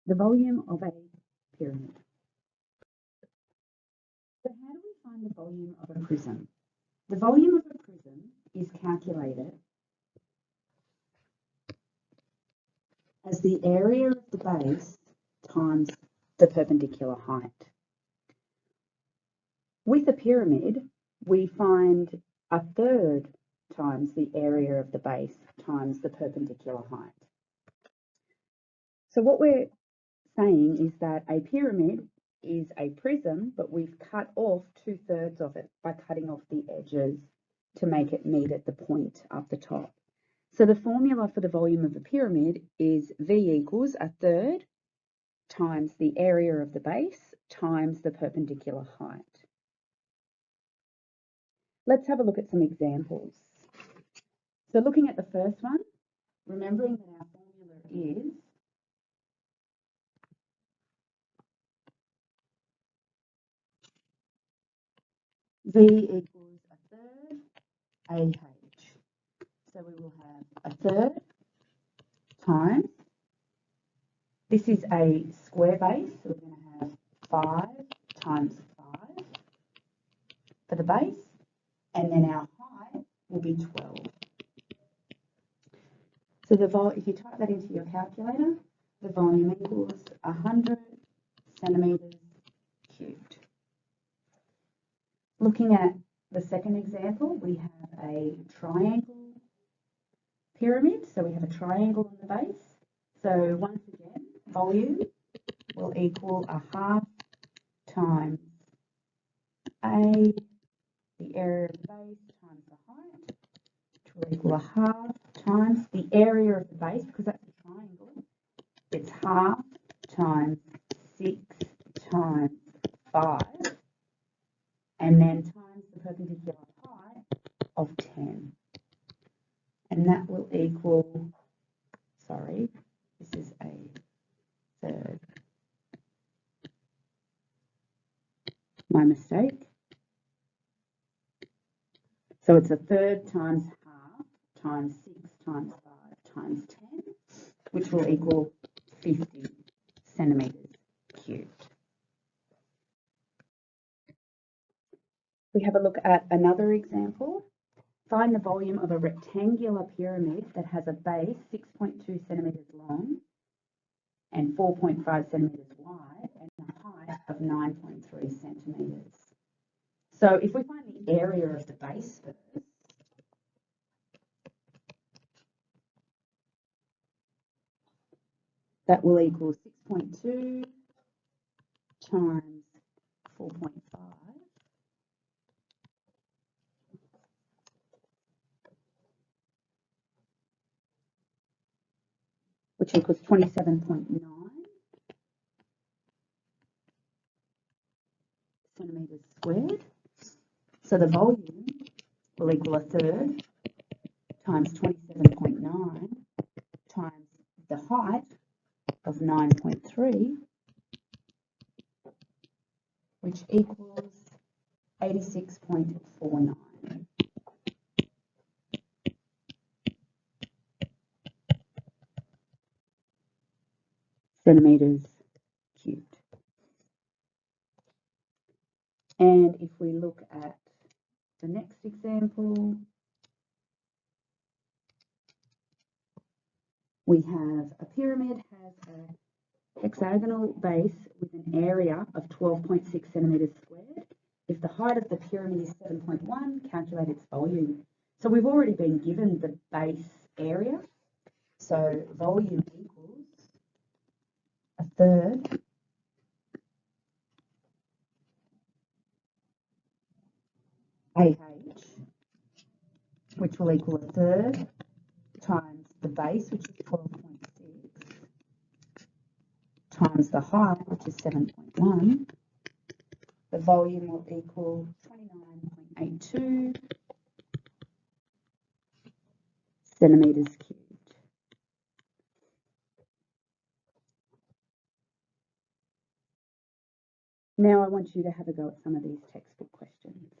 The volume of a pyramid. So how do we find the volume of a prism? The volume of a prism is calculated as the area of the base times the perpendicular height. With a pyramid, we find a third times the area of the base times the perpendicular height. So what we're saying is that a pyramid is a prism, but we've cut off 2/3 of it by cutting off the edges to make it meet at the point up the top. So the formula for the volume of a pyramid is V equals a third times the area of the base times the perpendicular height. Let's have a look at some examples. So looking at the first one, remembering that our formula is V equals a third AH. So we will have a third times, this is a square base, so we're going to have 5 times 5 for the base, and then our height will be 12. So if you type that into your calculator, the volume equals 100 centimetres cubed. Looking at the second example, we have a triangle pyramid. So we have a triangle on the base. So once again, volume will equal a half times A, the area of the base times the height, which will equal a half times the area of the base, because that's a triangle. It's half times 6 times 5, and then times the perpendicular height of 10. And that will equal, sorry, this is a third. My mistake. So it's a third times half times 6 times 5 times 10, which will equal 50 centimetres cubed. We have a look at another example. Find the volume of a rectangular pyramid that has a base 6.2 centimetres long and 4.5 centimetres wide and a height of 9.3 centimetres. So if we find the area of the base first, that will equal 6.2 times 4.5, which equals 27.9 centimetres squared. So the volume will equal a third times 27.9 times the height of 9.3, which equals 86.49. Centimetres cubed. And if we look at the next example, we have a pyramid has a hexagonal base with an area of 12.6 centimetres squared. If the height of the pyramid is 7.1, calculate its volume. So we've already been given the base area. So volume equals a third AH, which will equal a third times the base, which is 12.6, times the height, which is 7.1. The volume will equal 29.82 centimetres cubed. Now I want you to have a go at some of these textbook questions.